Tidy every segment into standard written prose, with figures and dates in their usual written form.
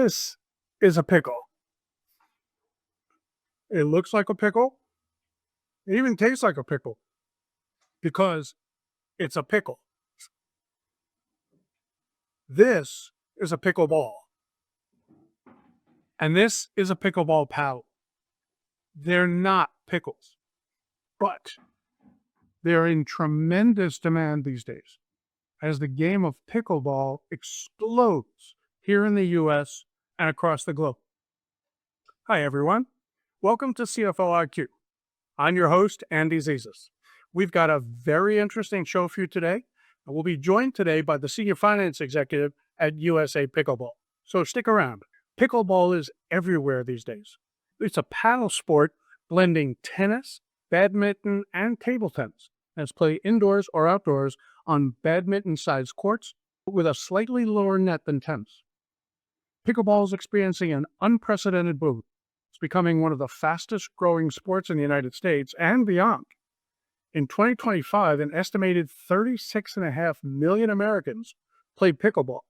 This is a pickle. It looks like a pickle. It even tastes like a pickle because it's a pickle. This is a pickleball. And this is a pickleball paddle. They're not pickles, but they're in tremendous demand these days as the game of pickleball explodes here in the US and across the globe. Hi, everyone. Welcome to CFO IQ. I'm your host, Andy Zizas. We've got a very interesting show for you today, and we'll be joined today by the Senior Finance Executive at USA Pickleball. So stick around. Pickleball is everywhere these days. It's a paddle sport blending tennis, badminton, and table tennis, and it's played indoors or outdoors on badminton-sized courts with a slightly lower net than tennis. Pickleball is experiencing an unprecedented boom. It's becoming one of the fastest growing sports in the United States and beyond. In 2025, an estimated 36.5 million Americans played pickleball.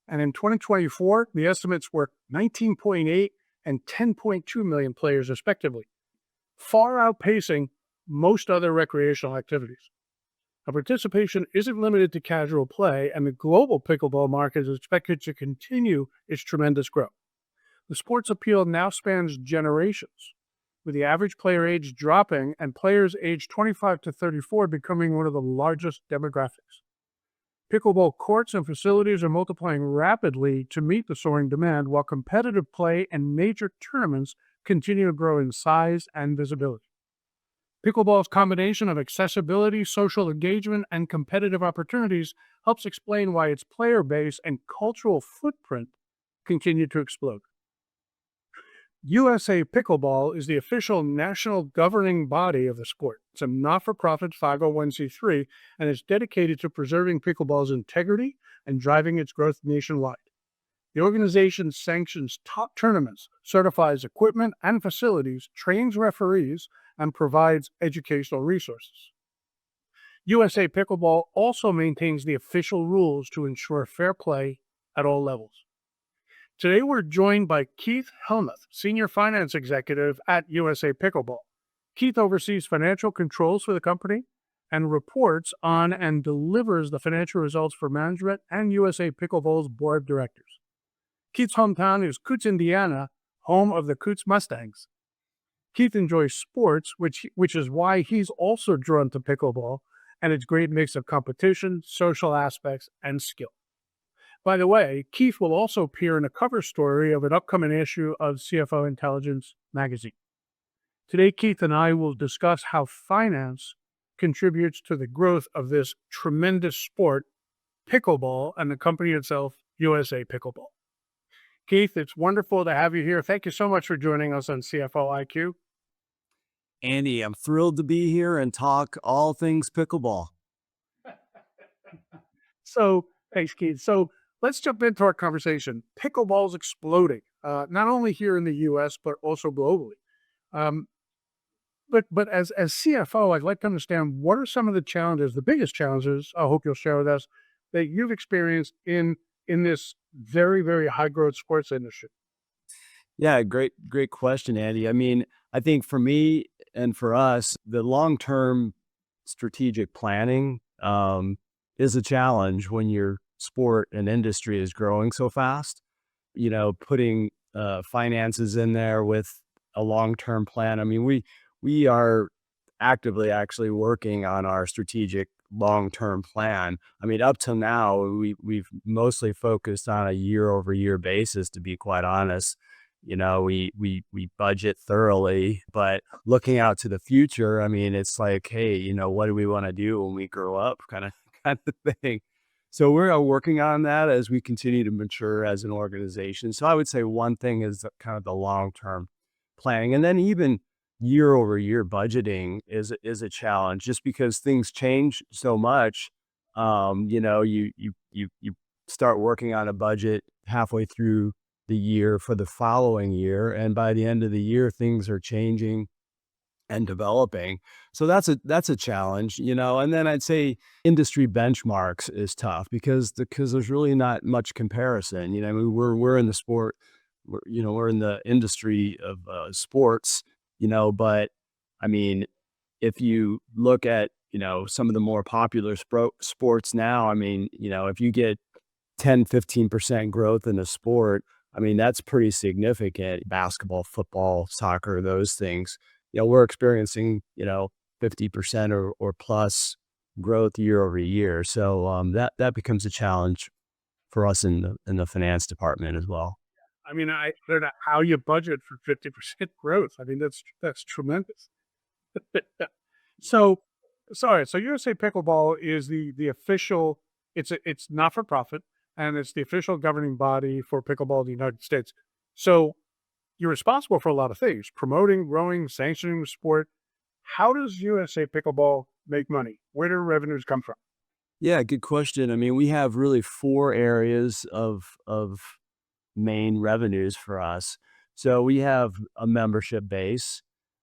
And in 2024, the estimates were 19.8 and 10.2 million players respectively, far outpacing most other recreational activities. Now, participation isn't limited to casual play, and the global pickleball market is expected to continue its tremendous growth. The sport's appeal now spans generations, with the average player age dropping and players aged 25 to 34 becoming one of the largest demographics. Pickleball courts and facilities are multiplying rapidly to meet the soaring demand, while competitive play and major tournaments continue to grow in size and visibility. Pickleball's combination of accessibility, social engagement, and competitive opportunities helps explain why its player base and cultural footprint continue to explode. USA Pickleball is the official national governing body of the sport. It's a not-for-profit 501c3 and is dedicated to preserving pickleball's integrity and driving its growth nationwide. The organization sanctions top tournaments, certifies equipment and facilities, trains referees, and provides educational resources. USA Pickleball also maintains the official rules to ensure fair play at all levels. Today, we're joined by Keith Helmuth, Senior Finance Executive at USA Pickleball. Keith oversees financial controls for the company and reports on and delivers the financial results for management and USA Pickleball's board of directors. Keith's hometown is Coots, Indiana, home of the Coots Mustangs. Keith enjoys sports, which is why he's also drawn to pickleball and its great mix of competition, social aspects, and skill. By the way, Keith will also appear in a cover story of an upcoming issue of CFO Intelligence magazine. Today, Keith and I will discuss how finance contributes to the growth of this tremendous sport, pickleball, and the company itself, USA Pickleball. Keith, it's wonderful to have you here. Thank you so much for joining us on CFO IQ. Andy, I'm thrilled to be here and talk all things pickleball. So, thanks, Keith. So, let's jump into our conversation. Pickleball is exploding, not only here in the U.S., but also globally. But as CFO, I'd like to understand what are some of the challenges, the biggest challenges, I hope you'll share with us, that you've experienced in this very, very high-growth sports industry. Yeah, great question, Andy. I mean, I think for me and for us, the long-term strategic planning is a challenge when your sport and industry is growing so fast. You know, putting finances in there with a long-term plan. I mean, we are actively actually working on our strategic long-term plan. I mean, up till now, we've mostly focused on a year-over-year basis, to be quite honest. You know, we budget thoroughly, but looking out to the future, I mean, it's like, hey, you know, what do we want to do when we grow up, kind of thing. So we're working on that as we continue to mature as an organization. So I would say one thing is kind of the long-term planning, and then even year-over-year budgeting is a challenge, just because things change so much. You know, you start working on a budget halfway through the year for the following year, and by the end of the year, things are changing and developing. So that's a challenge, you know. And then I'd say industry benchmarks is tough because there's really not much comparison. You know, I mean, we're in the sport, we're in the industry of sports, you know. But I mean, if you look at some of the more popular sports now, I mean, if you get 10-15% growth in a sport, I mean, that's pretty significant. Basketball, football, soccer, those things. We're experiencing, 50% or plus growth year over year. So that becomes a challenge for us in the finance department as well. I mean, I don't know how you budget for 50% growth. I mean, that's tremendous. So, sorry. So USA Pickleball is the official. It's not for profit, and it's the official governing body for pickleball in the United States. So you're responsible for a lot of things: promoting, growing, sanctioning the sport. How does USA Pickleball make money? Where do revenues come from? Yeah, good question. I mean, we have really four areas of main revenues for us. So we have a membership base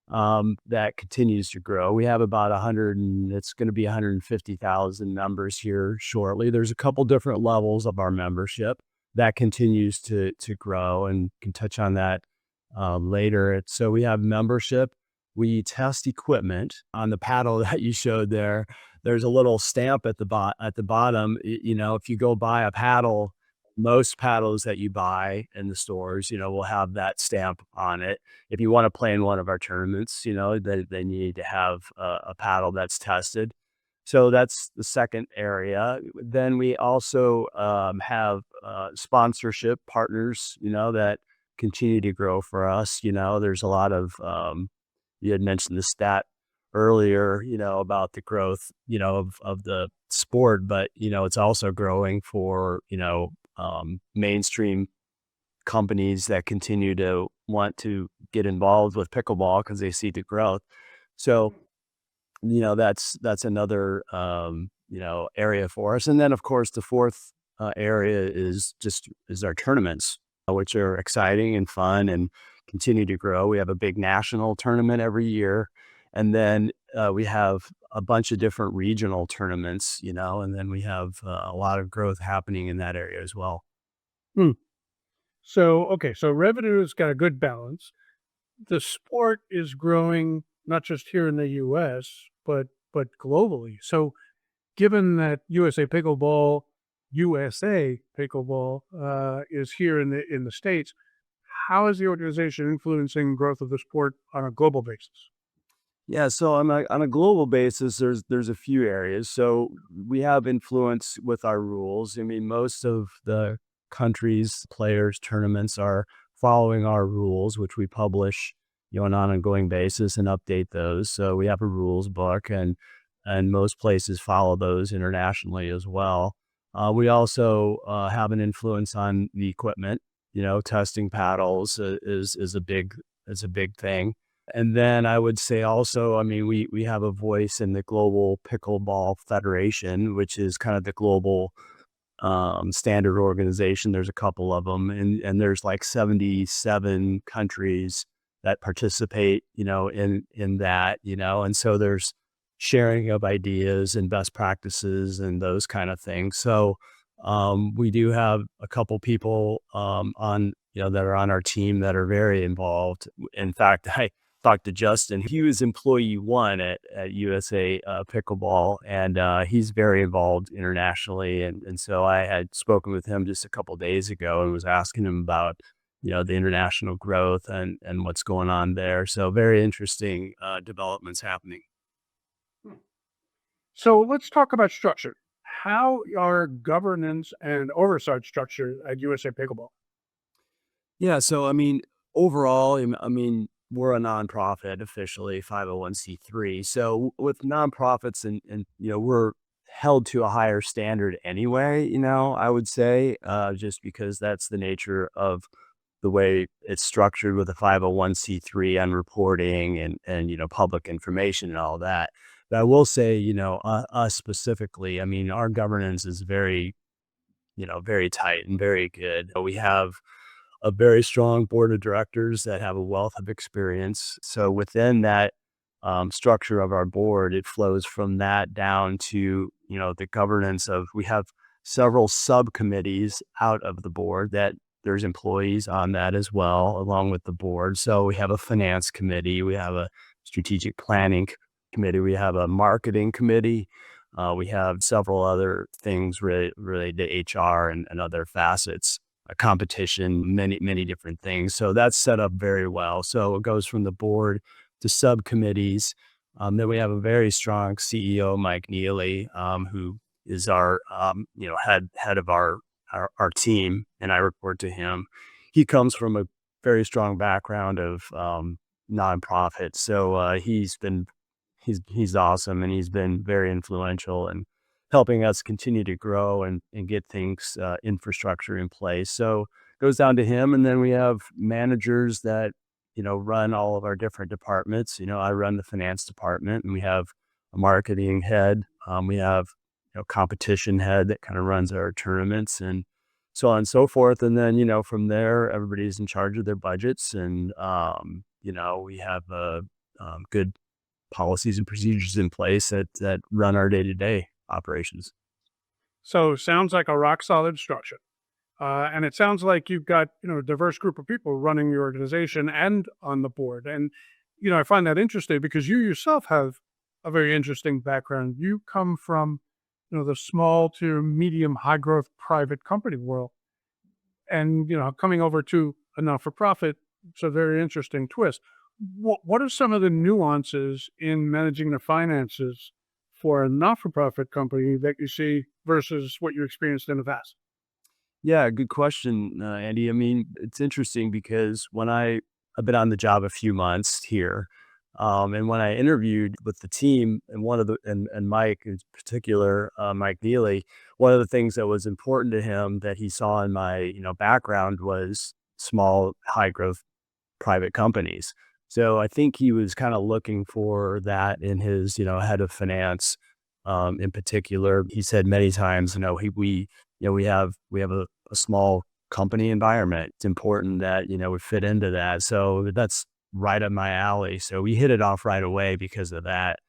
that continues to grow. We have about 100, and it's going to be 150,000 members here shortly. There's a couple different levels of our membership that continues to grow, and can touch on that later. So we have membership. We test equipment on the paddle that you showed there. There's a little stamp at the bottom. If you go buy a paddle, most paddles that you buy in the stores, will have that stamp on it. If you want to play in one of our tournaments, they need to have a paddle that's tested. So that's the second area. Then we also have sponsorship partners, that continue to grow for us. There's a lot of, you had mentioned the stat earlier, about the growth, of the sport, but, it's also growing for, mainstream companies that continue to want to get involved with pickleball because they see the growth. So, that's another, area for us. And then, of course, the fourth area is our tournaments, which are exciting and fun and continue to grow. We have a big national tournament every year, and then we have a bunch of different regional tournaments, and then we have a lot of growth happening in that area as well. Hmm. So, okay, so revenue's got a good balance. The sport is growing not just here in the US, but globally. So, given that USA Pickleball is here in the states, how is the organization influencing growth of the sport on a global basis? Yeah, so on a global basis, there's a few areas. So we have influence with our rules. I mean, most of the countries, players, tournaments are following our rules, which we publish, on an ongoing basis and update those. So we have a rules book, and most places follow those internationally as well. We also have an influence on the equipment. Testing paddles is a big thing. And then I would say also, I mean, we have a voice in the Global Pickleball Federation, which is kind of the global standard organization. There's a couple of them, and there's like 77 countries that participate, in that, and so there's sharing of ideas and best practices and those kind of things. So we do have a couple people on, that are on our team that are very involved. In fact, I talked to Justin. He was employee one at USA Pickleball, and he's very involved internationally. And so I had spoken with him just a couple days ago and was asking him about, the international growth and what's going on there. So very interesting developments happening. So let's talk about structure. How are governance and oversight structured at USA Pickleball? Yeah, so I mean, overall, I mean, we're a nonprofit officially, 501(c)(3). So with nonprofits and we're held to a higher standard anyway, I would say, just because that's the nature of the way it's structured with a 501(c)(3) on reporting and public information and all that. But I will say, us specifically, I mean, our governance is very, very tight and very good. We have a very strong board of directors that have a wealth of experience. So within that structure of our board, it flows from that down to, the governance of, we have several subcommittees out of the board that there's employees on that as well, along with the board. So we have a finance committee, we have a strategic planning committee, we have a marketing committee, we have several other things related to HR and other facets, competition, many different things. So that's set up very well. So it goes from the board to subcommittees. Then we have a very strong CEO, Mike Neely, who is our head of our team, and I report to him. He comes from a very strong background of nonprofit, so he's awesome, and he's been very influential in helping us continue to grow and get things infrastructure in place. So it goes down to him, and then we have managers that run all of our different departments. I run the finance department, and we have a marketing head. We have competition head that kind of runs our tournaments and so on and so forth. And then, from there, everybody's in charge of their budgets. And, we have good policies and procedures in place that run our day-to-day operations. So sounds like a rock solid structure. And it sounds like you've got, a diverse group of people running your organization and on the board. And, I find that interesting because you yourself have a very interesting background. You come from, the small to medium high growth private company world. And, coming over to a not-for-profit, it's a very interesting twist. What are some of the nuances in managing the finances for a not-for-profit company that you see versus what you experienced in the past? Yeah, good question, Andy. I mean, it's interesting because I've been on the job a few months here, and when I interviewed with the team, and and Mike in particular, Mike Neely, one of the things that was important to him that he saw in my background was small, high growth private companies. So I think he was kind of looking for that in his head of finance, in particular. He said many times, we have a small company environment. It's important that, we fit into that. So that's right up my alley. So we hit it off right away because of that.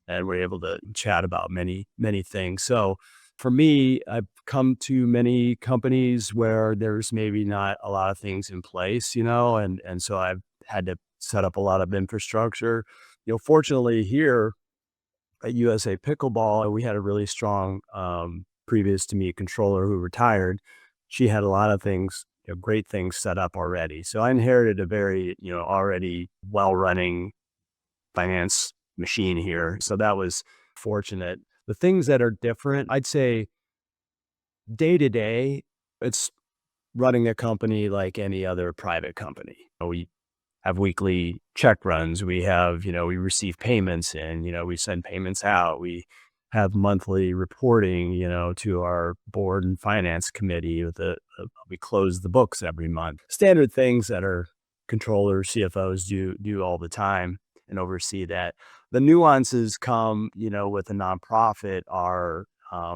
And we're able to chat about many things. So for me, I've come to many companies where there's maybe not a lot of things in place, and so I've had to set up a lot of infrastructure. Fortunately here at USA Pickleball, we had a really strong, previous to me, controller who retired. She had a lot of things, great things set up already. So I inherited a very, already well-running finance machine here. So that was fortunate. The things that are different, I'd say day to day, it's running a company like any other private company. We have weekly check runs. We have, we receive payments in, we send payments out. We have monthly reporting, to our board and finance committee. We close the books every month. Standard things that our controllers, CFOs do all the time and oversee that. The nuances come, with a nonprofit are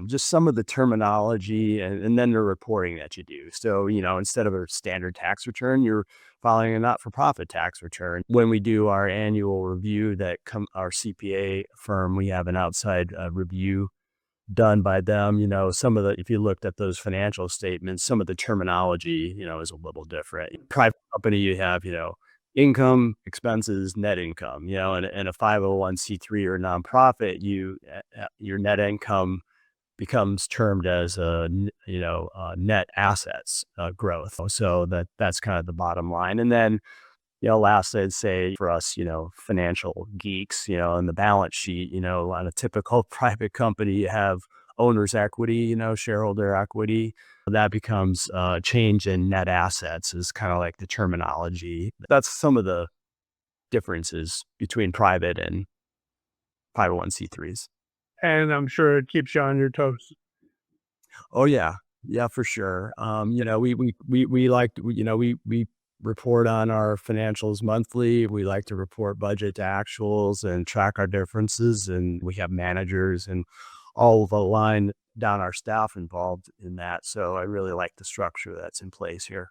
just some of the terminology and then the reporting that you do. So, instead of a standard tax return, you're filing a not-for-profit tax return. When we do our annual review our CPA firm, we have an outside review done by them. If you looked at those financial statements, some of the terminology, is a little different. Private company, you have, income, expenses, net income, and a 501c3 or nonprofit, your net income becomes termed as net assets growth. So that's kind of the bottom line. And then, last I'd say for us, financial geeks, in the balance sheet, on a typical private company, you have owner's equity, shareholder equity. That becomes change in net assets is kind of like the terminology. That's some of the differences between private and 501c3s. And I'm sure it keeps you on your toes. Oh yeah. Yeah, for sure. We like to, we report on our financials monthly. We like to report budget to actuals and track our differences. And we have managers and all the line down our staff involved in that. So I really like the structure that's in place here.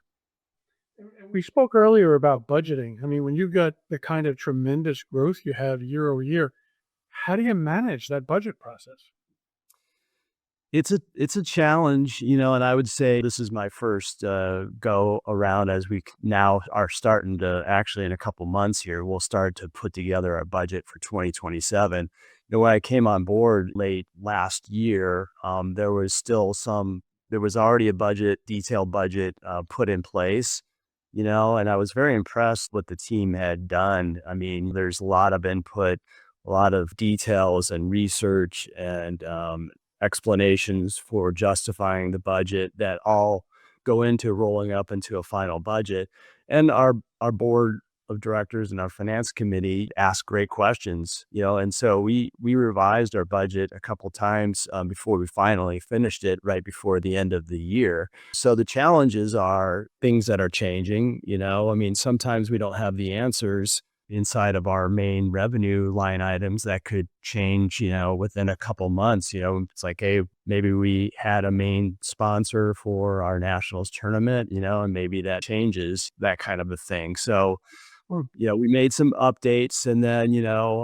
We spoke earlier about budgeting. I mean, when you've got the kind of tremendous growth you have year over year, how do you manage that budget process? It's a challenge, and I would say this is my first, go around as we now are starting to actually in a couple months here, we'll start to put together our budget for 2027. When I came on board late last year, there was already a detailed budget, put in place, and I was very impressed what the team had done. I mean, there's a lot of input, a lot of details and research and, explanations for justifying the budget that all go into rolling up into a final budget. And our board of directors and our finance committee ask great questions, and so we revised our budget a couple times before we finally finished it right before the end of the year. So the challenges are things that are changing, I mean, sometimes we don't have the answers inside of our main revenue line items that could change, within a couple months. It's like, hey, maybe we had a main sponsor for our nationals tournament, and maybe that changes, that kind of a thing. So, Or we made some updates, and then,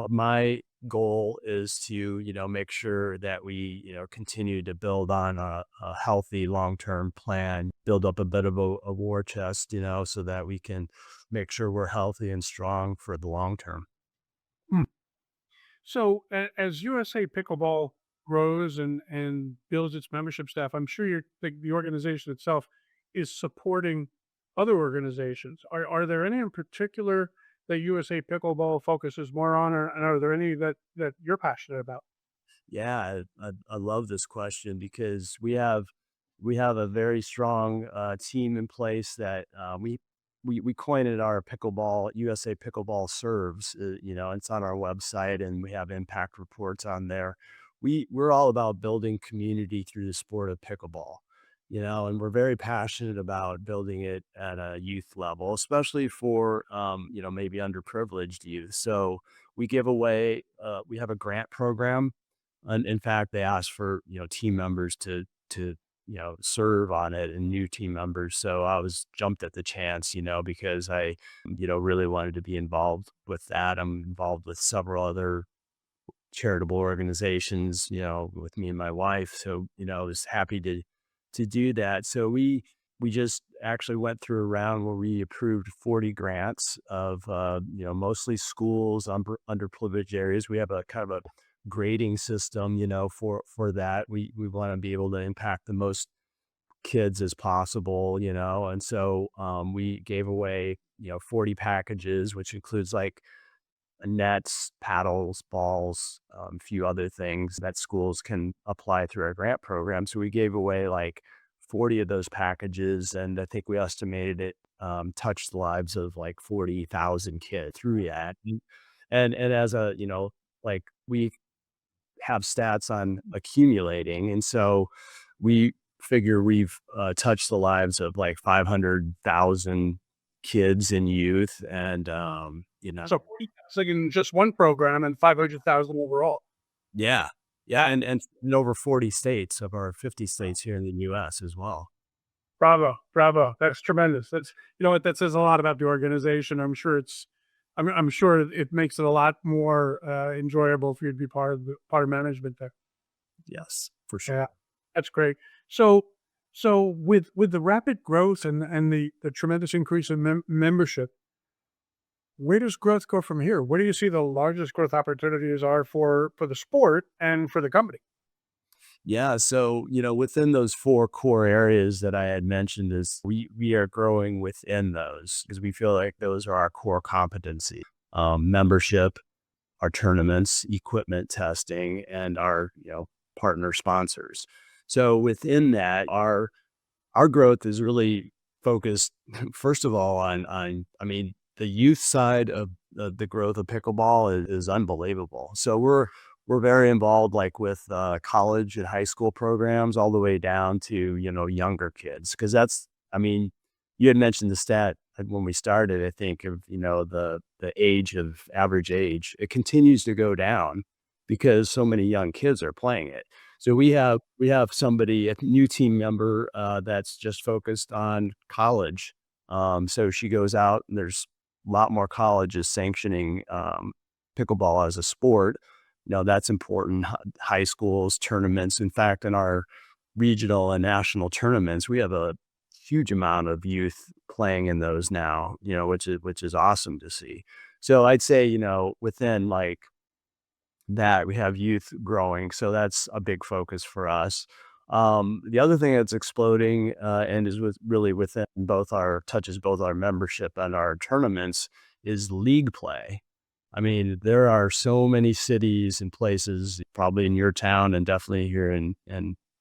my goal is to, make sure that we, continue to build on a healthy long-term plan, build up a bit of a war chest, so that we can make sure we're healthy and strong for the long term. Hmm. So as USA Pickleball grows and builds its membership staff, I'm sure the organization itself is supporting other organizations. Are there any in particular that USA Pickleball focuses more on, or and are there any that you're passionate about? Yeah, I love this question because we have a very strong team in place that we coined it our pickleball USA Pickleball serves. It's on our website and we have impact reports on there. We're all about building community through the sport of pickleball. And we're very passionate about building it at a youth level, especially for maybe underprivileged youth. So we have a grant program, and in fact, they asked for, team members to, serve on it and new team members. So I was jumped at the chance, because I, really wanted to be involved with that. I'm involved with several other charitable organizations, with me and my wife. So, I was happy to do that. So we just actually went through a round where we approved 40 grants of mostly schools, underprivileged areas. We have a kind of a grading system, for that. We want to be able to impact the most kids as possible, and so we gave away 40 packages, which includes like nets, paddles, balls, a few other things that schools can apply through our grant program. So we gave away like 40 of those packages, and I think we estimated it touched the lives of like 40,000 kids through that. And as a, like we have stats on accumulating, and so we figure we've touched the lives of like 500,000 kids and youth, and So it's like in just one program and 500,000 overall. yeah. Yeah, and in over 40 states of our 50 states here in the US as well. Bravo, bravo. That's tremendous. That's you know what that says a lot about the organization. I'm sure it makes it a lot more enjoyable for you to be part of management there. Yes, for sure. Yeah, that's great. So with the rapid growth and the tremendous increase in membership, where does growth go from here? Where do you see the largest growth opportunities are for the sport and for the company? Yeah, so, within those 4 core areas that I had mentioned is we are growing within those because we feel like those are our core competency. Membership, our tournaments, equipment testing, and our, partner sponsors. So within that, our growth is really focused, first of all, on I mean, the youth side of the growth of pickleball is unbelievable. So we're very involved, like, with, college and high school programs all the way down to, younger kids. Because that's I mean, you had mentioned the stat when we started, I think, of, the average age. It continues to go down because so many young kids are playing it. So we have somebody, a new team member, that's just focused on college, So she goes out and there's a lot more colleges sanctioning pickleball as a sport. That's important. High schools, tournaments. In fact, in our regional and national tournaments, we have a huge amount of youth playing in those now, which is awesome to see. So I'd say, within like that we have youth growing. So that's a big focus for us. The other thing that's exploding and is really within touches both our membership and our tournaments is league play. I mean, there are so many cities and places, probably in your town and definitely here in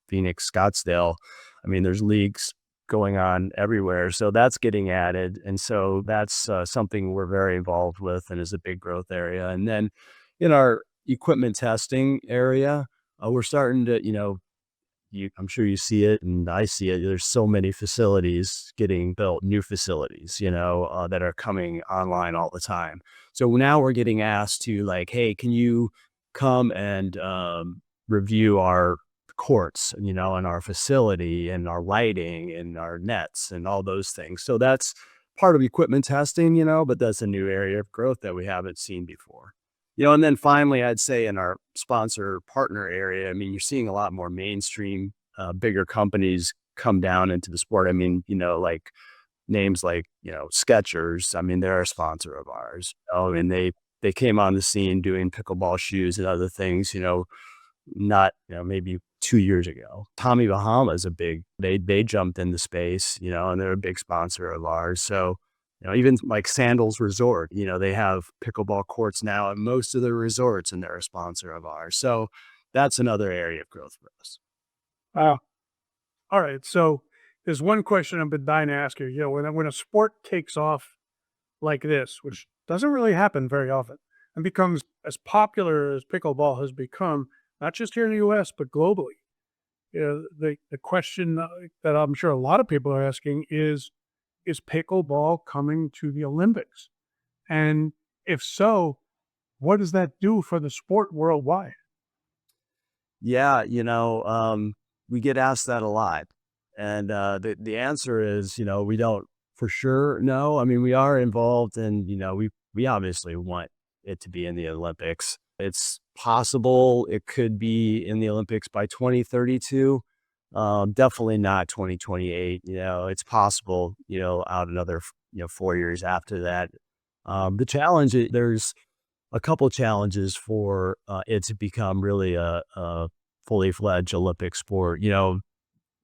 Phoenix, Scottsdale. I mean, there's leagues going on everywhere. So that's getting added. And so that's something we're very involved with and is a big growth area. And then in our equipment testing area, we're starting to, I'm sure you see it and I see it. There's so many facilities getting built, new facilities, that are coming online all the time. So now we're getting asked to like, hey, can you come and review our courts, and our facility and our lighting and our nets and all those things. So that's part of equipment testing, but that's a new area of growth that we haven't seen before. And then finally, I'd say in our sponsor partner area, I mean, you're seeing a lot more mainstream, bigger companies come down into the sport. I mean, like names like, Skechers. I mean, they're a sponsor of ours. Oh, and they came on the scene doing pickleball shoes and other things, not, maybe 2 years ago. Tommy Bahama is they jumped into space, and they're a big sponsor of ours. So, even like Sandals Resort, they have pickleball courts now at most of the resorts and they're a sponsor of ours. So that's another area of growth for us. Wow. All right. So there's one question I've been dying to ask you. When a sport takes off like this, which doesn't really happen very often, and becomes as popular as pickleball has become, not just here in the U.S. but globally, the question that I'm sure a lot of people are asking is pickleball coming to the Olympics? And if so, what does that do for the sport worldwide? Yeah, we get asked that a lot. And the answer is, we don't for sure know. I mean, we are involved and, we obviously want it to be in the Olympics. It's possible it could be in the Olympics by 2032. Definitely not 2028. It's possible, out another, 4 years after that. The challenge, there's a couple challenges for it to become really a fully fledged Olympic sport.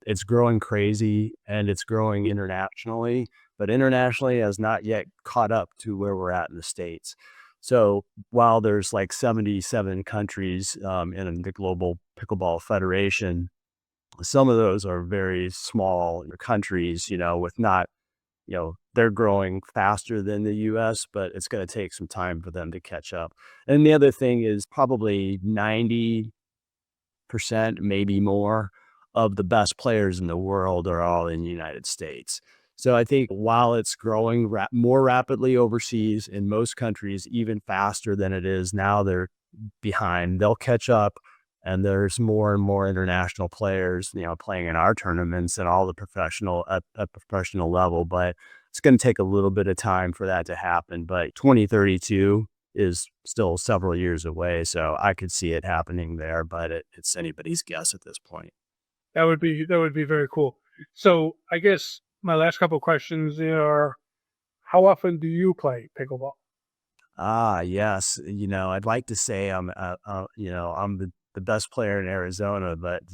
It's growing crazy and it's growing internationally, but internationally has not yet caught up to where we're at in the States. So while there's like 77 countries in the Global Pickleball Federation, some of those are very small countries, with not, they're growing faster than the US, but it's going to take some time for them to catch up. And the other thing is probably 90%, maybe more, of the best players in the world are all in the United States. So I think while it's growing more rapidly overseas in most countries, even faster than it is now, they're behind. They'll catch up, and there's more and more international players, playing in our tournaments and all the professional at professional level. But it's going to take a little bit of time for that to happen. But 2032 is still several years away, so I could see it happening there. But it's anybody's guess at this point. That would be very cool. So I guess my last couple of questions are: how often do you play pickleball? Ah, yes. I'd like to say I'm the best player in Arizona, but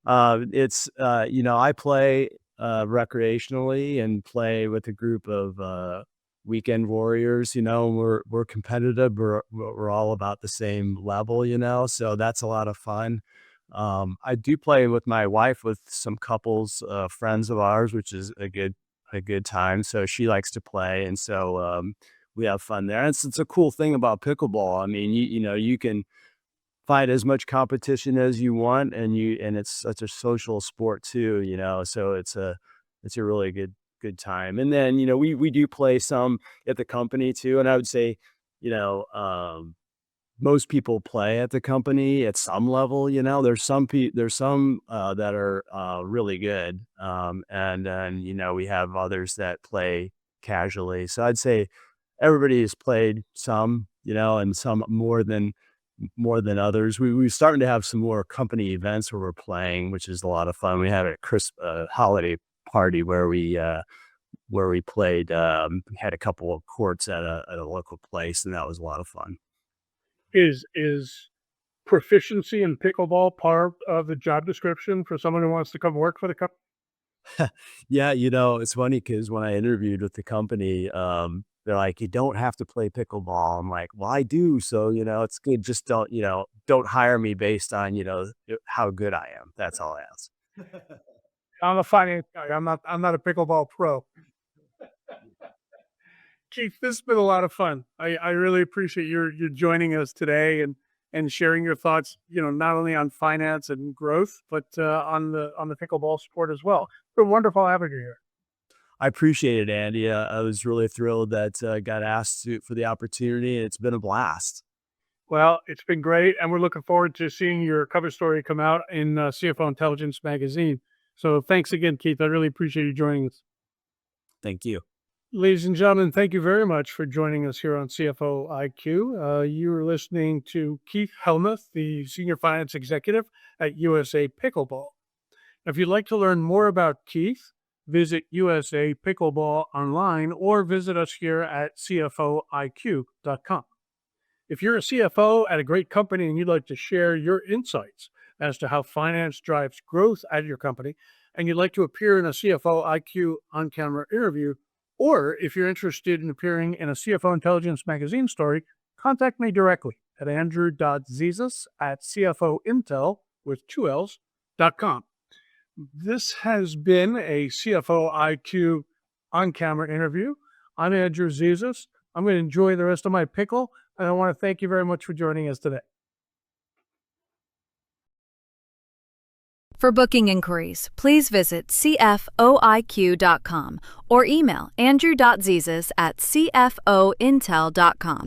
I play recreationally and play with a group of weekend warriors. We're competitive. We're all about the same level. So that's a lot of fun. I do play with my wife with some couples, friends of ours, which is a good time. So she likes to play, and so we have fun there. And it's a cool thing about pickleball. I mean, you can find as much competition as you want, and it's such a social sport too. So it's a really good time. And then we do play some at the company too, and I would say, you know, um, most people play at the company at some level. There's some that are really good, and then we have others that play casually. So I'd say everybody has played some, and some more than others. We're starting to have some more company events where we're playing, which is a lot of fun. We had a holiday party where we played. We had a couple of courts at a local place, and that was a lot of fun. Is proficiency in pickleball part of the job description for someone who wants to come work for the company? Yeah, it's funny because when I interviewed with the company, they're like, "You don't have to play pickleball." I'm like, "Well, I do, so it's good. Just don't hire me based on how good I am." That's all I ask. I'm a finance guy. I'm not a pickleball pro. Keith, this has been a lot of fun. I really appreciate your joining us today and sharing your thoughts, not only on finance and growth, but on the pickleball sport as well. It's been wonderful having you here. I appreciate it, Andy. I was really thrilled that got asked for the opportunity, and it's been a blast. Well, it's been great, and we're looking forward to seeing your cover story come out in CFO Intelligence magazine. So thanks again, Keith. I really appreciate you joining us. Thank you. Ladies and gentlemen, thank you very much for joining us here on CFO IQ. You are listening to Keith Helmuth, the Senior Finance Executive at USA Pickleball. If you'd like to learn more about Keith, visit USA Pickleball online or visit us here at CFOIQ.com. If you're a CFO at a great company and you'd like to share your insights as to how finance drives growth at your company, and you'd like to appear in a CFO IQ on-camera interview, or if you're interested in appearing in a CFO Intelligence magazine story, contact me directly at andrew.zizas@cfointel with 2Ls.com. This has been a CFO IQ on-camera interview. I'm Andrew Zizas. I'm going to enjoy the rest of my pickle, and I want to thank you very much for joining us today. For booking inquiries, please visit cfoiq.com or email andrew.zizas@cfointel.com.